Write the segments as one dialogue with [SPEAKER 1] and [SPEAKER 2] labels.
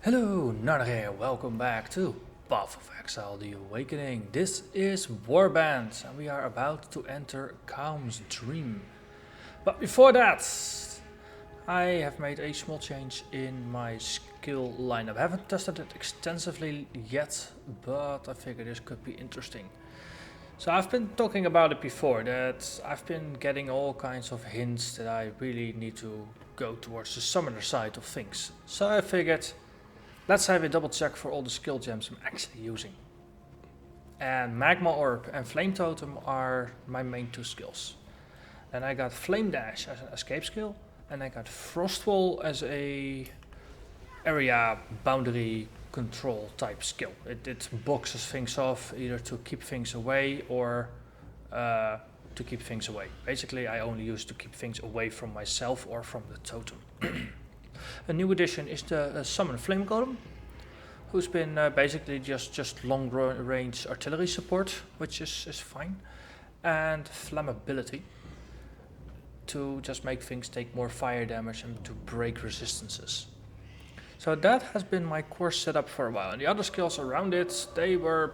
[SPEAKER 1] Hello, Narnach here. Welcome back to Path of Exile, The Awakening. This is Warbands, and we are about to enter Kaom's dream. But before that, I have made a small change in my skill lineup. I haven't tested it extensively yet, but I figured this could be interesting. So I've been talking about it before, that I've been getting all kinds of hints that I really need to go towards the summoner side of things. So I figured, let's have a double check for all the skill gems I'm actually using. And Magma Orb and Flame Totem are my main two skills. Then I got Flame Dash as an escape skill, and I got Frost Wall as a area boundary control type skill. It boxes things off either to keep things away or to keep things away. Basically I only use to keep things away from myself or from the totem. A new addition is the Summon Flame Golem, who's been basically just long range artillery support, which is fine, and Flammability, to just make things take more fire damage and to break resistances. So that has been my core setup for a while, and the other skills around it, they were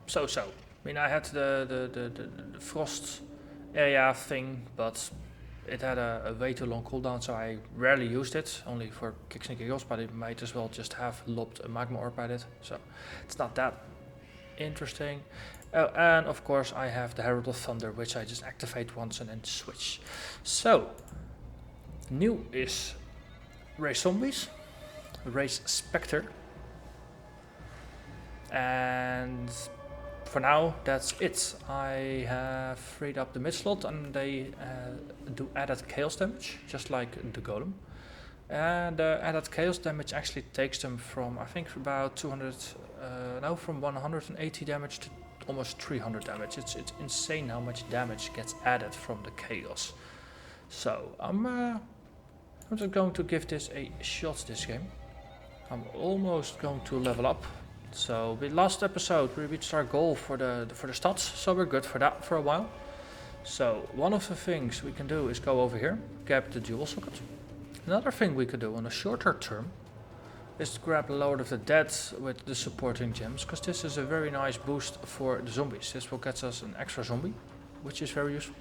[SPEAKER 1] so-so. I mean, I had the frost area thing, but it had a way too long cooldown, so I rarely used it, only for kicks and giggles, but I might as well just have lobbed a Magma Orb at it, so it's not that interesting. And of course I have the Herald of Thunder, which I just activate once and then switch. So, new is Race Zombies, Race Spectre, and for now that's it. I have freed up the mid slot, and they do added chaos damage, just like the golem. And added chaos damage actually takes them from, I think, about 200, from 180 damage to almost 300 damage. It's insane how much damage gets added from the chaos. So I'm just going to give this a shot this game. I'm almost going to level up. So the last episode we reached our goal for the stats, so we're good for that for a while. So one of the things we can do is go over here, grab the dual socket. Another thing we could do on a shorter term is to grab Lord of the Dead with the supporting gems, because this is a very nice boost for the zombies. This will get us an extra zombie, which is very useful.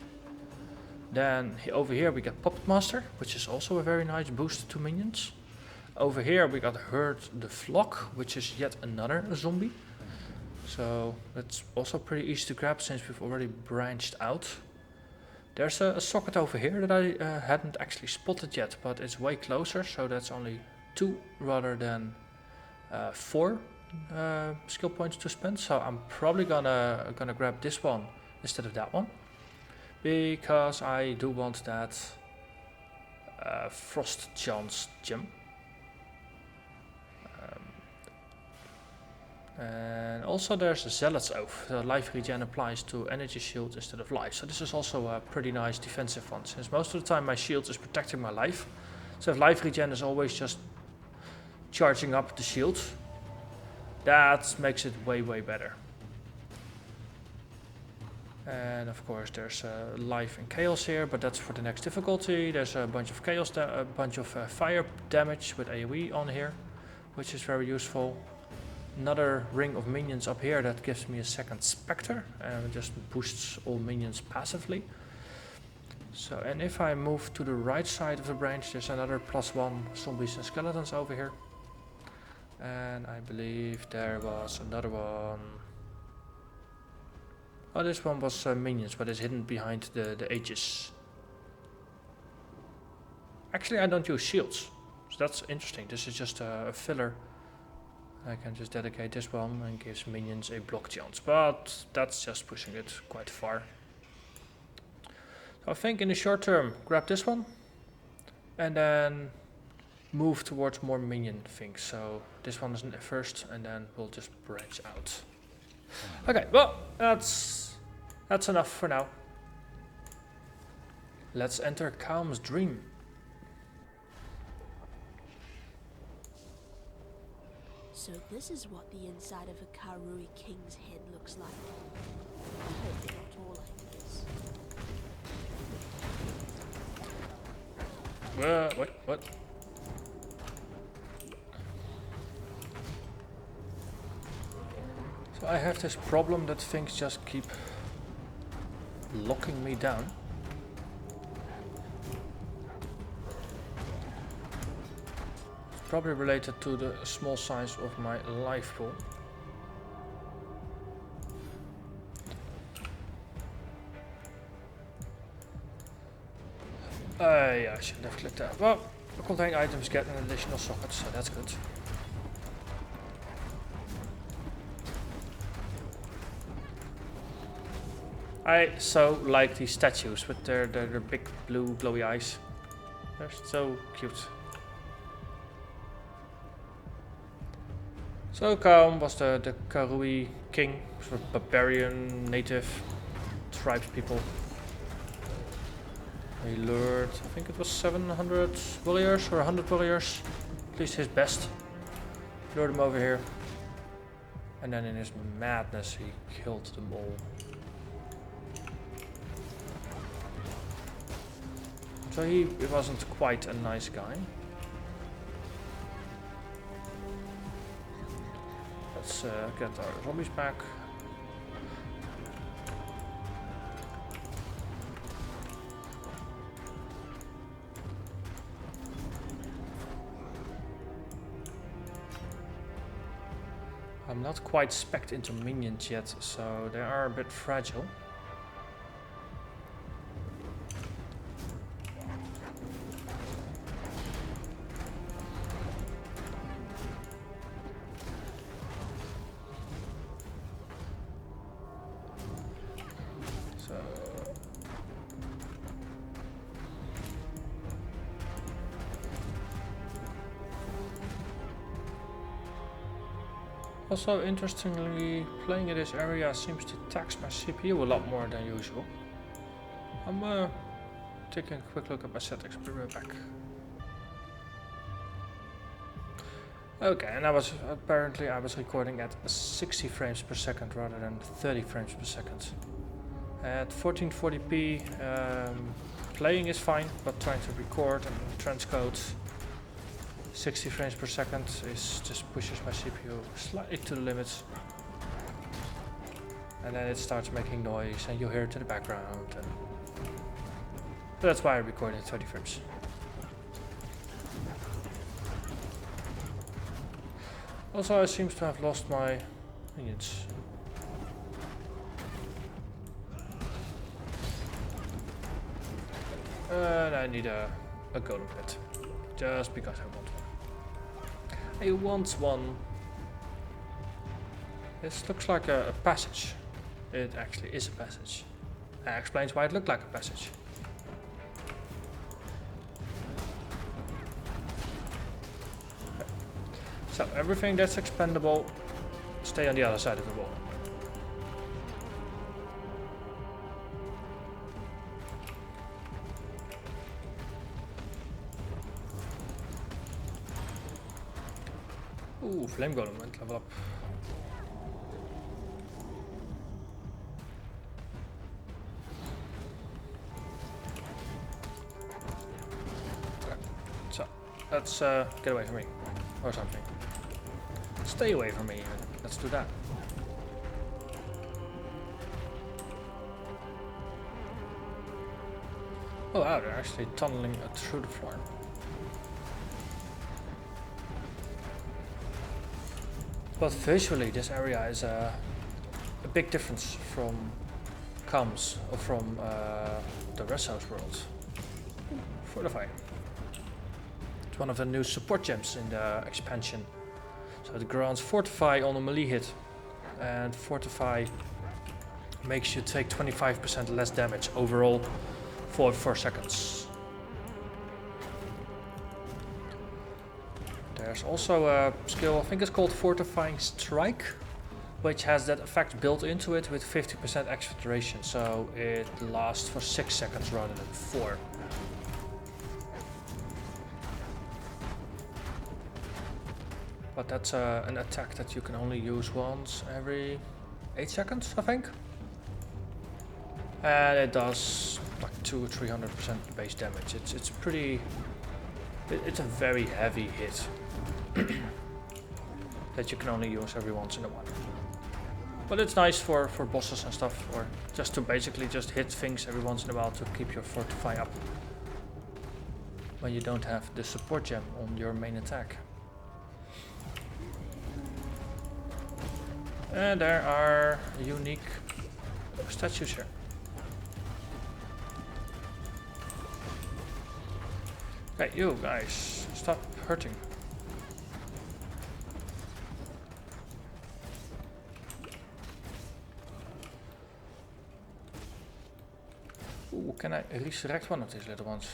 [SPEAKER 1] Then over here we get Puppet Master, which is also a very nice boost to minions. Over here we got Herd the Flock, which is yet another zombie. So that's also pretty easy to grab since we've already branched out. There's a socket over here that I hadn't actually spotted yet, but it's way closer, so that's only 2 rather than 4 skill points to spend. So I'm probably gonna grab this one instead of that one, because I do want that Frost Chance gem. And also there's a Zealot's Oath. The life regen applies to energy shield instead of life. So this is also a pretty nice defensive one, since most of the time my shield is protecting my life. So if life regen is always just charging up the shield, that makes it way better. And of course there's life and chaos here, but that's for the next difficulty. There's a bunch of chaos, a bunch of fire damage with AoE on here, which is very useful. Another ring of minions up here that gives me a second Spectre and just boosts all minions passively. So, and if I move to the right side of the branch, there's another +1 zombies and skeletons over here. And I believe there was another one. Oh, this one was minions, but it's hidden behind the edges. Actually, I don't use shields, so that's interesting. This is just a filler. I can just dedicate this one and gives minions a block chance, but that's just pushing it quite far. So I think in the short term, grab this one and then move towards more minion things. So this one is first, and then we'll just branch out. Okay, well, that's enough for now. Let's enter Kaom's dream.
[SPEAKER 2] So this is what the inside of a Karui king's head looks like. I hope they're not all like this.
[SPEAKER 1] What? I have this problem that things just keep locking me down. It's probably related to the small size of my life pool. Yeah, I should have clicked that. Well, contain items get an additional socket, so that's good. I so like these statues with their big blue glowy eyes. They're so cute. So Kaom was the Karui king, sort of barbarian native tribes people. He lured, I think it was 700 warriors or 100 warriors, at least his best. Lured them over here. And then in his madness he killed them all. So he wasn't quite a nice guy. Let's get our zombies back. I'm not quite spec'd into minions yet, so they are a bit fragile. Also, interestingly, playing in this area seems to tax my CPU a lot more than usual. I'm taking a quick look at my settings, be right back. Okay, and I was recording at 60 frames per second rather than 30 frames per second. At 1440p, playing is fine, but trying to record and transcode 60 frames per second just pushes my CPU slightly to the limits. And then it starts making noise and you hear it in the background. And that's why I record at 30 frames. Also, I seem to have lost my minions. And I need a golem pit. Just because I want one. I want one. This looks like a passage. It actually is a passage. That explains why it looked like a passage. Okay. So everything that's expendable, stay on the other side of the wall. Ooh, flame golem went level up. Okay. So, let's get away from me. Or something. Stay away from me even. Let's do that. Oh wow, they're actually tunneling through the floor. But visually, this area is a big difference from Kaom's or from the Rest House world. Fortify. It's one of the new support gems in the expansion. So it grants Fortify on a melee hit, and Fortify makes you take 25% less damage overall for 4 seconds. There's also a skill, I think it's called Fortifying Strike, which has that effect built into it with 50% extra duration, so it lasts for 6 seconds rather than 4. But that's an attack that you can only use once every 8 seconds, I think. And it does like 200-300% base damage. It's pretty. It's a very heavy hit that you can only use every once in a while. But it's nice for bosses and stuff, or just to basically just hit things every once in a while to keep your fortify up. When you don't have the support gem on your main attack. And there are unique statues here. Okay, you guys, stop hurting. Ooh, can I resurrect one of these little ones?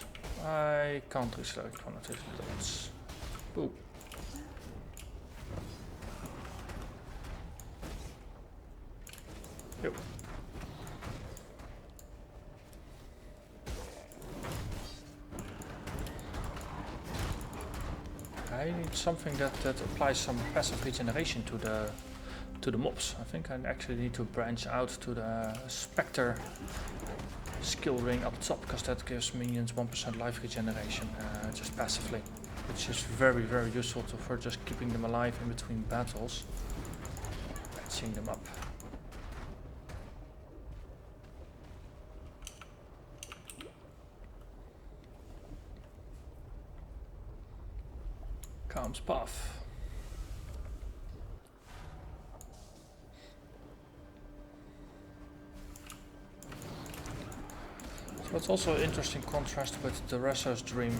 [SPEAKER 1] I can't resurrect one of these little ones. Ooh. Yep. I need something that applies some passive regeneration to the mobs. I think I actually need to branch out to the Spectre skill ring up top, because that gives minions 1% life regeneration just passively, which is very useful for just keeping them alive in between battles, patching them up. Kaom's Path. So it's also an interesting contrast with Duresso's dream.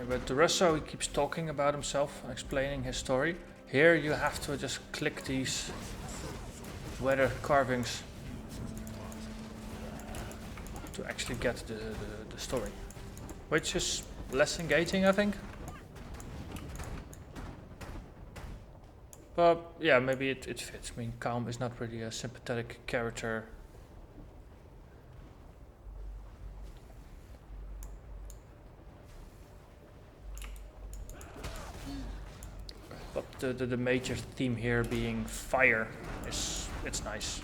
[SPEAKER 1] With Duresso, he keeps talking about himself and explaining his story. Here you have to just click these weather carvings to actually get the story, which is less engaging, I think. But yeah, maybe it fits. I mean, Kaom is not really a sympathetic character. But the major theme here being fire it's nice.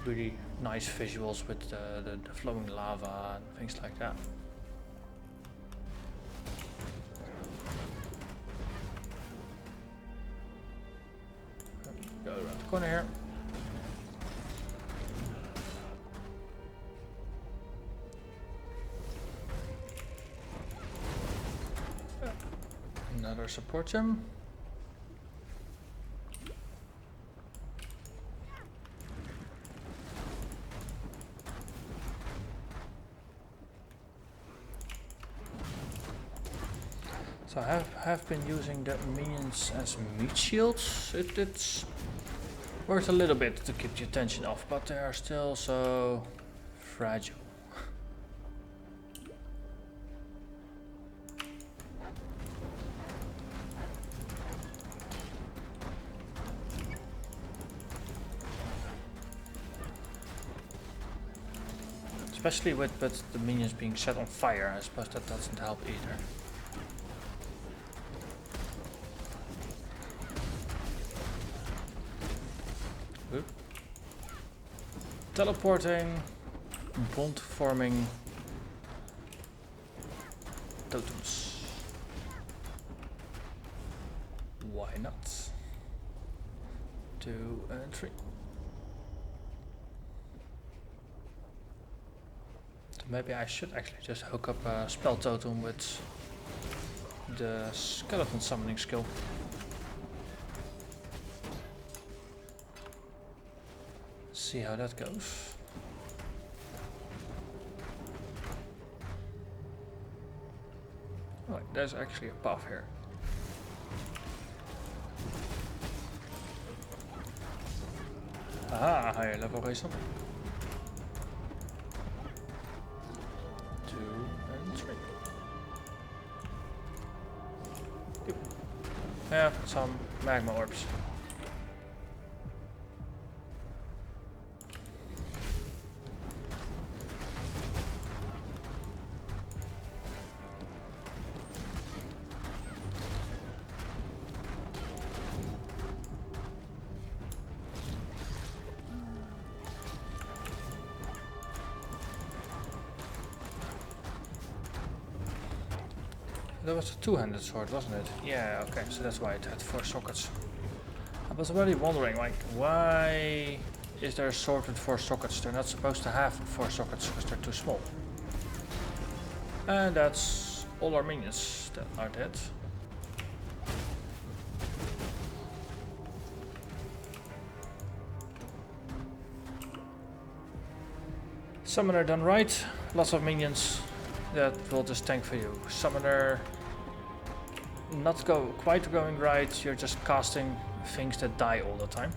[SPEAKER 1] Really nice visuals with the flowing lava and things like that. Go around the corner here. Another support gem. So I have been using the minions as meat shields. It's worth a little bit to keep the attention off, but they are still so fragile. Especially with the minions being set on fire, I suppose that doesn't help either. Oop. Teleporting, bond forming totems. Why not? 2 and 3. Maybe I should actually just hook up a spell totem with the skeleton summoning skill. See how that goes. Oh, there's actually a path here. Aha, higher level reason. 2 and 3. Yep. Yeah, some magma orbs. That was a two-handed sword, wasn't it? Yeah, okay, so that's why it had 4 sockets. I was already wondering, like, why is there sorted 4 sockets? They're not supposed to have 4 sockets because they're too small. And that's all our minions that are dead. Summoner done right, lots of minions that will just tank for you. Summoner not quite going right, you're just casting things that die all the time.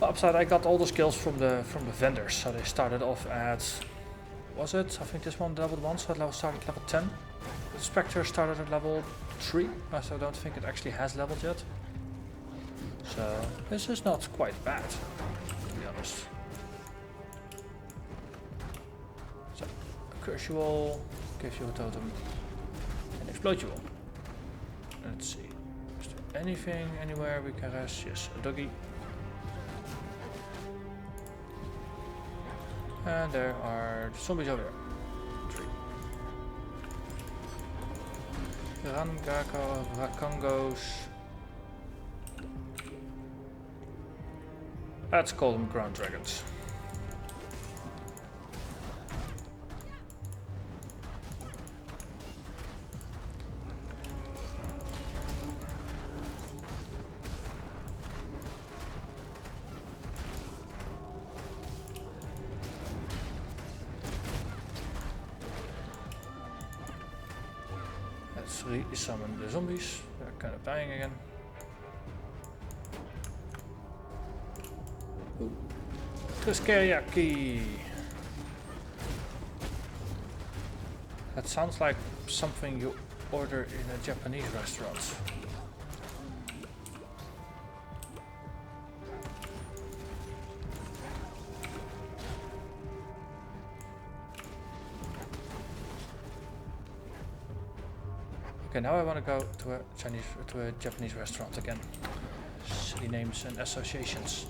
[SPEAKER 1] Upside, I got all the skills from the vendors, so they started off at, was it? I think this one leveled 1, so it started at level 10. The Spectre started at level 3, so I don't think it actually has leveled yet. So this is not quite bad, to be honest. So, a curse you all, give you a totem, and explode you all. Let's see, is there anything anywhere we can rest? Yes, a doggy. And there are zombies over there. 3. Rakangos. Let's call them ground dragons. Let's re-summon the zombies. They're kind of dying again. Teriyaki. That sounds like something you order in a Japanese restaurant. Okay, now I want to go to a Japanese restaurant again. Silly names and associations.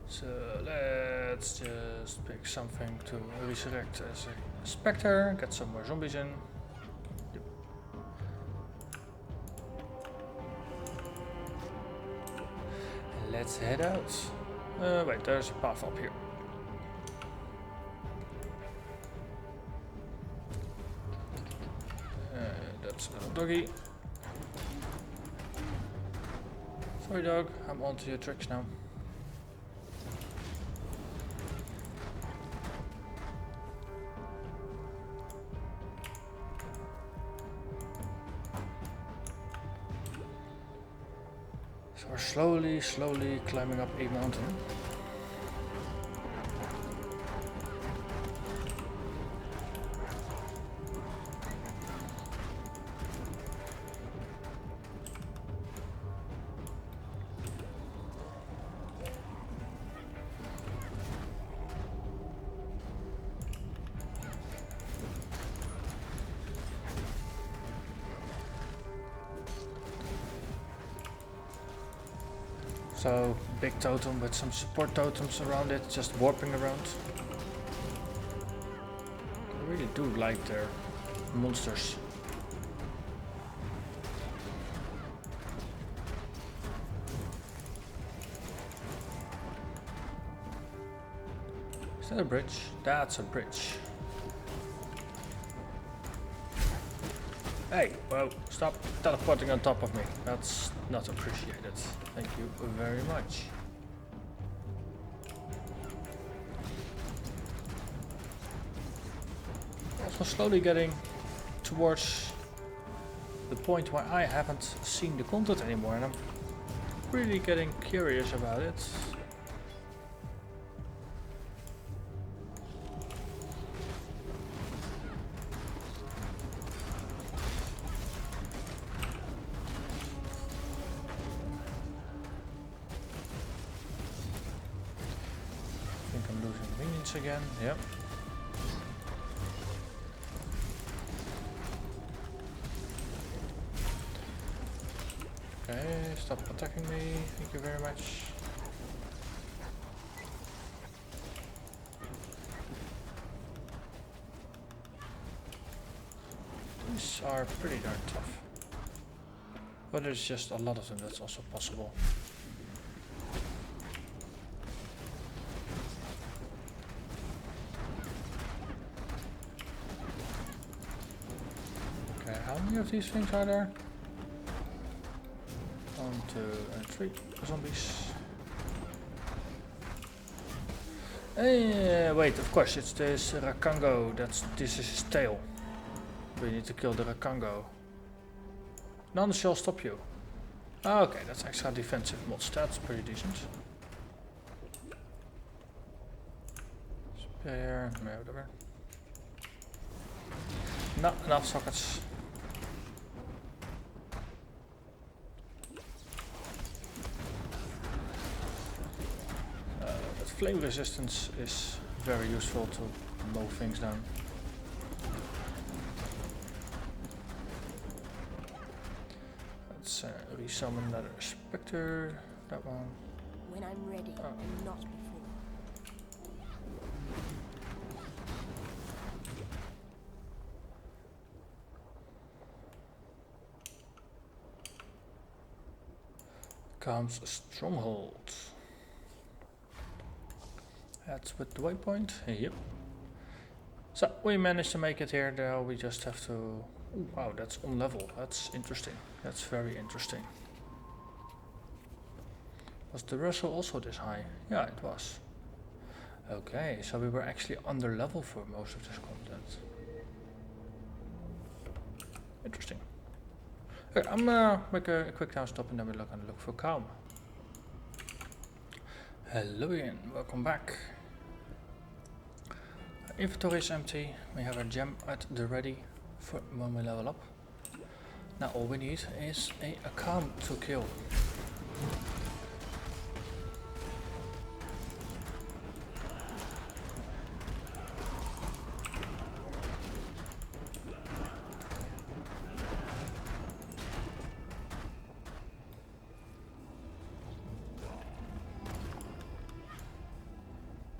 [SPEAKER 1] So let's just pick something to resurrect as a Spectre, get some more zombies in. Yep. Let's head out. Wait, there's a path up here. That's a little doggy. Sorry dog, I'm on to your tricks now. So we're slowly climbing up a mountain. So, big totem with some support totems around it, just warping around. I really do like their monsters. Is that a bridge? That's a bridge. Hey, whoa, stop teleporting on top of me. That's not appreciated. Thank you very much. Also slowly getting towards the point where I haven't seen the content anymore and I'm really getting curious about it. Again, yep. Okay, stop attacking me. Thank you very much. These are pretty darn tough. But there's just a lot of them, that's also possible. Okay, how many of these things are there? 1, 2, and 3 zombies. Wait, of course, it's this Rakango. This is his tail. We need to kill the Rakango. None shall stop you. Ah, okay, that's extra defensive mods. That's pretty decent. Spare, whatever. Not enough sockets. But flame resistance is very useful to mow things down. Let's resummon another Spectre. That one.
[SPEAKER 2] When I'm ready, and not before.
[SPEAKER 1] Kaom's stronghold. That's with the waypoint. Yep. So we managed to make it here. Now we just have to. Ooh, wow, that's on level. That's interesting. That's very interesting. Was the Russell also this high? Yeah, it was. Okay, so we were actually under level for most of this content. Interesting. Okay, I'm gonna make a quick down stop and then we're gonna look for Kaom. Hello again, welcome back. Our inventory is empty. We have our gem at the ready for when we level up. Now all we need is a Kaom to kill.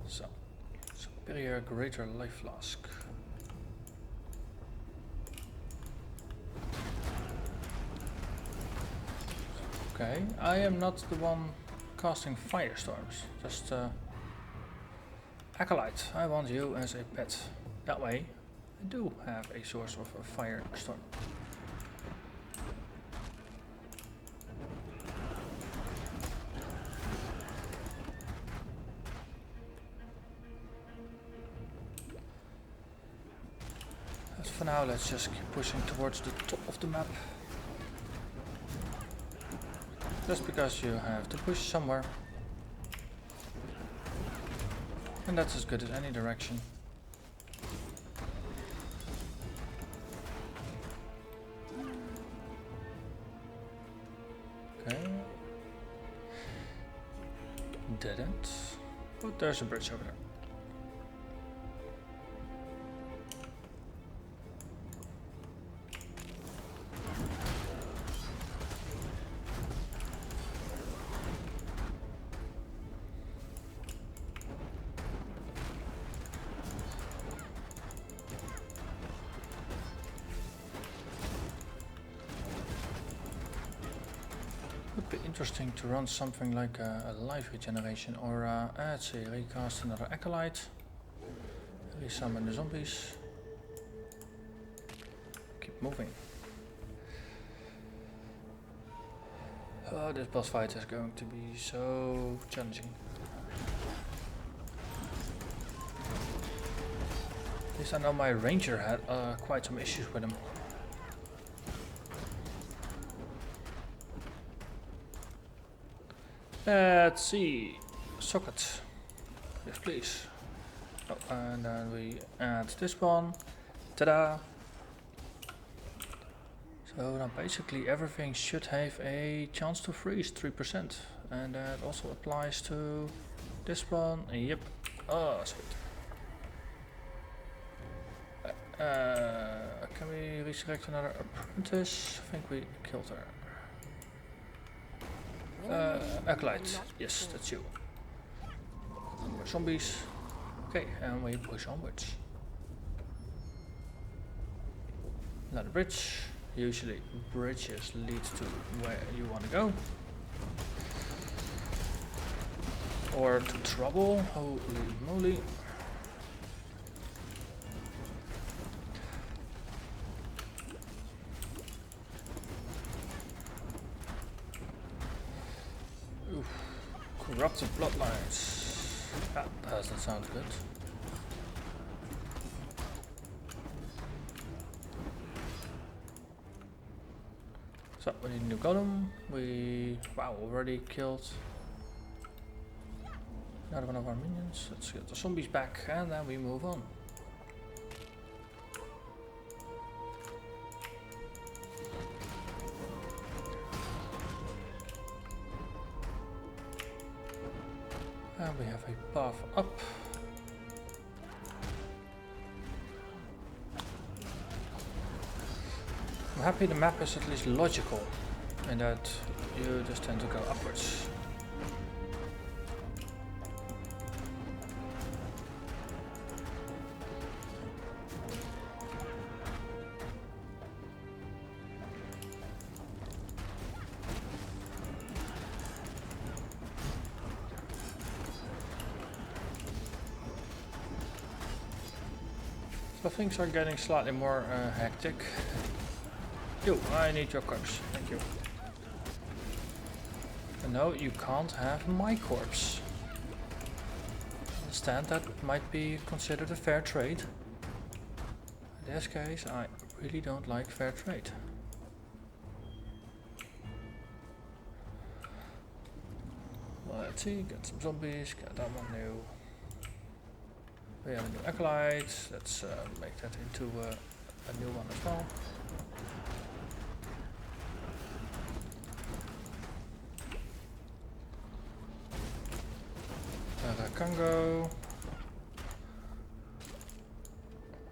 [SPEAKER 1] So, superior greater life flask. Okay, I am not the one casting firestorms, just Acolyte. I want you as a pet. That way, I do have a source of a firestorm. But for now, let's just keep pushing towards the top of the map. Just because you have to push somewhere. And that's as good as any direction. Okay. Dead end. But there's a bridge over there. Would be interesting to run something like a life regeneration or let's say recast another acolyte, resummon the zombies, keep moving. Oh, this boss fight is going to be so challenging. At least I know my ranger had quite some issues with him. Let's see. Socket. Yes, please. Oh, and then we add this one. Ta-da! So now basically everything should have a chance to freeze 3%. And that also applies to this one. Yep. Oh, sweet. Can we resurrect another apprentice? I think we killed her. Acolyte. Yes, that's you. More zombies. Okay, and we push onwards. Another bridge. Usually bridges lead to where you want to go. Or to trouble. Holy moly. Oof. Corrupted bloodlines. That doesn't sound good. So we need a new golem. We already killed another one of our minions. Let's get the zombies back and then we move on. And we have a path up. I'm happy the map is at least logical in that you just tend to go upwards. So things are getting slightly more hectic. You, I need your corpse, thank you. And no, you can't have my corpse. I understand that might be considered a fair trade. In this case, I really don't like fair trade. Let's see, get some zombies, get that one new. We have a new acolyte, let's make that into a new one as well. Congo.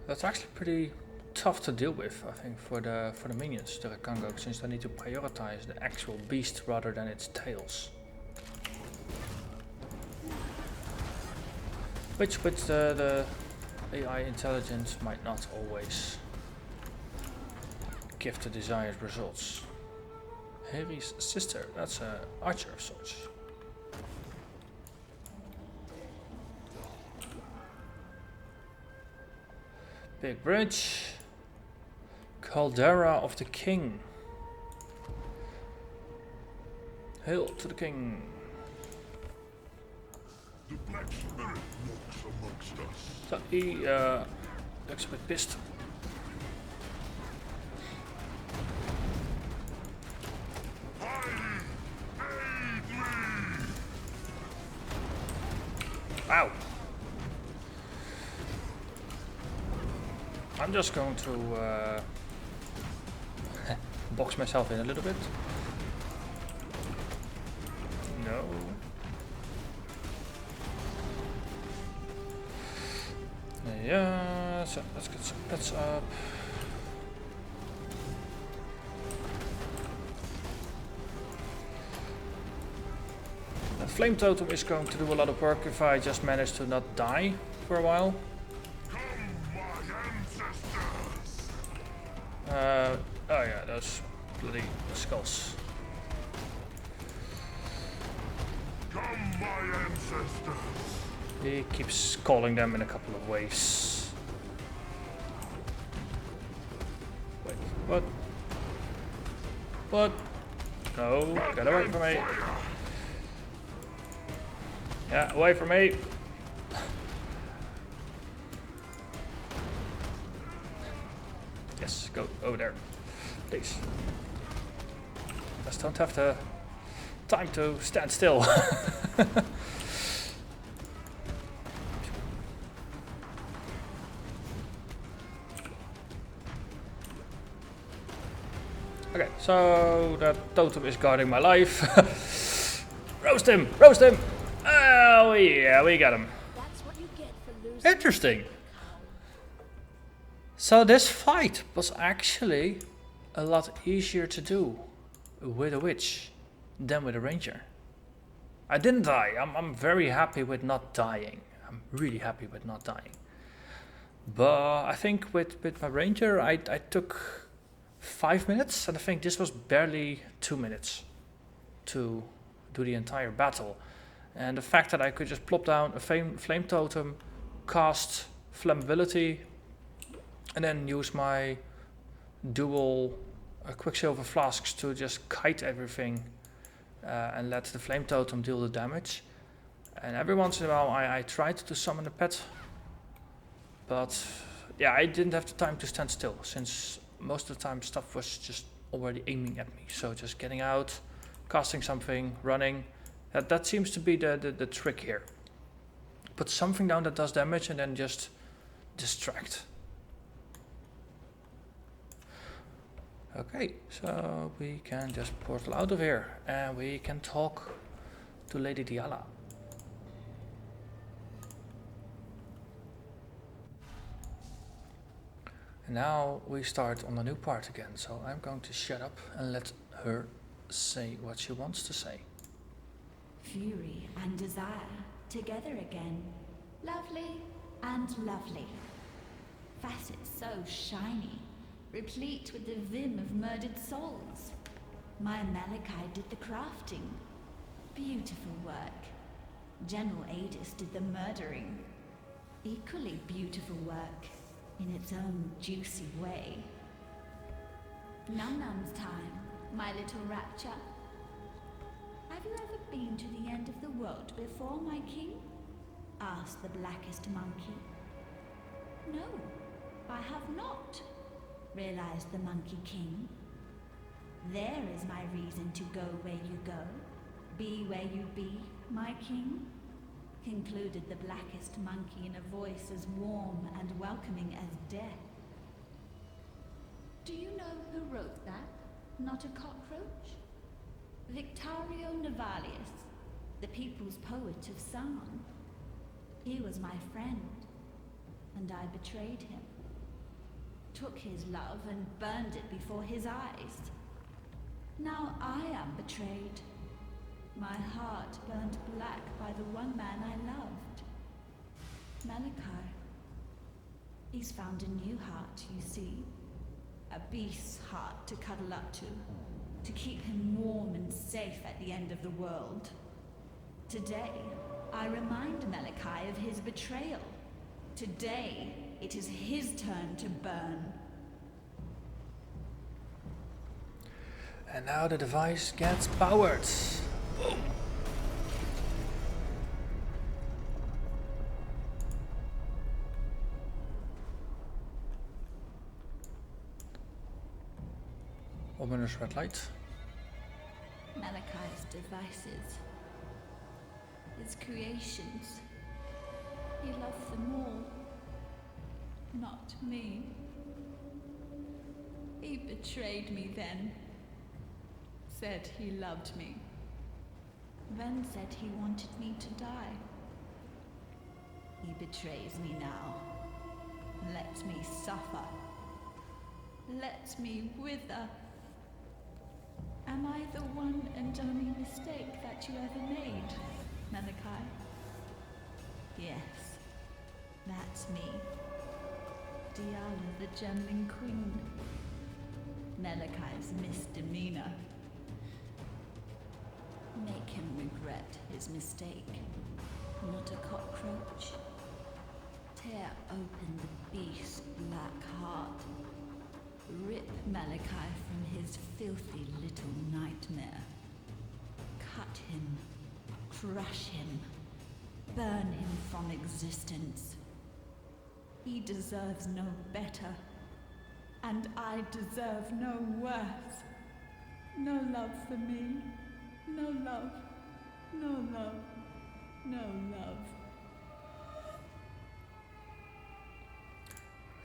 [SPEAKER 1] That's actually pretty tough to deal with, I think, for the minions, the Congo, since they need to prioritize the actual beast rather than its tails. Which with the AI intelligence might not always give the desired results. Harry's sister, that's an archer of sorts. Big bridge. Caldera of the King. Hail to the King.
[SPEAKER 3] The Black Spirit walks amongst us.
[SPEAKER 1] So he looks a bit pissed. Wow. I'm just going to box myself in a little bit. No. Yeah, so let's get some pets up. The flame totem is going to do a lot of work if I just manage to not die for a while. Oh yeah, those bloody skulls.
[SPEAKER 3] Come, my ancestors.
[SPEAKER 1] He keeps calling them in a couple of ways. Wait, what? What? No, get away from me. Yeah, away from me. Yes, go over there, please. Just don't have the time to stand still. Okay, so that totem is guarding my life. Roast him! Roast him! Oh yeah, we got him.
[SPEAKER 2] That's what you get for losing.
[SPEAKER 1] Interesting. So this fight was actually a lot easier to do with a witch than with a ranger. I didn't die. I'm very happy with not dying. I'm really happy with not dying. But I think with my ranger, I took 5 minutes, and I think this was barely 2 minutes to do the entire battle. And the fact that I could just plop down a flame totem, cast flammability, and then use my dual quicksilver flasks to just kite everything and let the flame totem deal the damage. And every once in a while I tried to summon a pet, but yeah, I didn't have the time to stand still, since most of the time stuff was just already aiming at me. So just getting out, casting something, running, that seems to be the trick here. Put something down that does damage and then just distract. Okay, so we can just portal out of here and we can talk to Lady Diala. And now we start on the new part again, so I'm going to shut up and let her say what she wants to say.
[SPEAKER 4] Fury and desire together again. Lovely and lovely. Facets so shiny, replete with the vim of murdered souls. My Malachi did the crafting. Beautiful work. General Adis did the murdering. Equally beautiful work, in its own juicy way. Num-Num's time, my little rapture. Have you ever been to the end of the world before, my king? Asked the blackest monkey. No, I have not, realized the Monkey King. There is my reason to go where you go, be where you be, my king, concluded the blackest monkey in a voice as warm and welcoming as death. Do you know who wrote that? Not a cockroach? Victorio Navalius, the people's poet of song. He was my friend, and I betrayed him. Took his love and burned it before his eyes. Now I am betrayed. My heart burned black by the one man I loved. Malachi. He's found a new heart, you see. A beast's heart to cuddle up to keep him warm and safe at the end of the world. Today, I remind Malachi of his betrayal. Today, it is his turn to burn.
[SPEAKER 1] And now the device gets powered. Boom. Ominous red light.
[SPEAKER 4] Malachi's devices, his creations. He loved them all, not me. He betrayed me then. Said he loved me. Then said he wanted me to die. He betrays me now. Lets me suffer. Lets me wither. Am I the one and only mistake that you ever made, Malachi? Yes, that's me. Diala the Gemling Queen. Malachi's misdemeanor. Make him regret his mistake. Not a cockroach. Tear open the beast's black heart. Rip Malachi from his filthy little nightmare. Cut him. Crush him. Burn him from existence. He deserves no better. And I deserve no worse. No love for me. No love. No love. No love.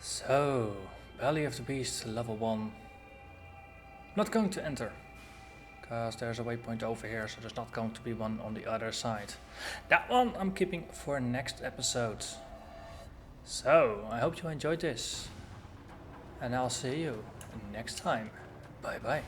[SPEAKER 1] So, Belly of the Beast, level 1. Not going to enter, because there's a waypoint over here, so there's not going to be one on the other side. That one I'm keeping for next episode. So, I hope you enjoyed this, and I'll see you next time. Bye bye.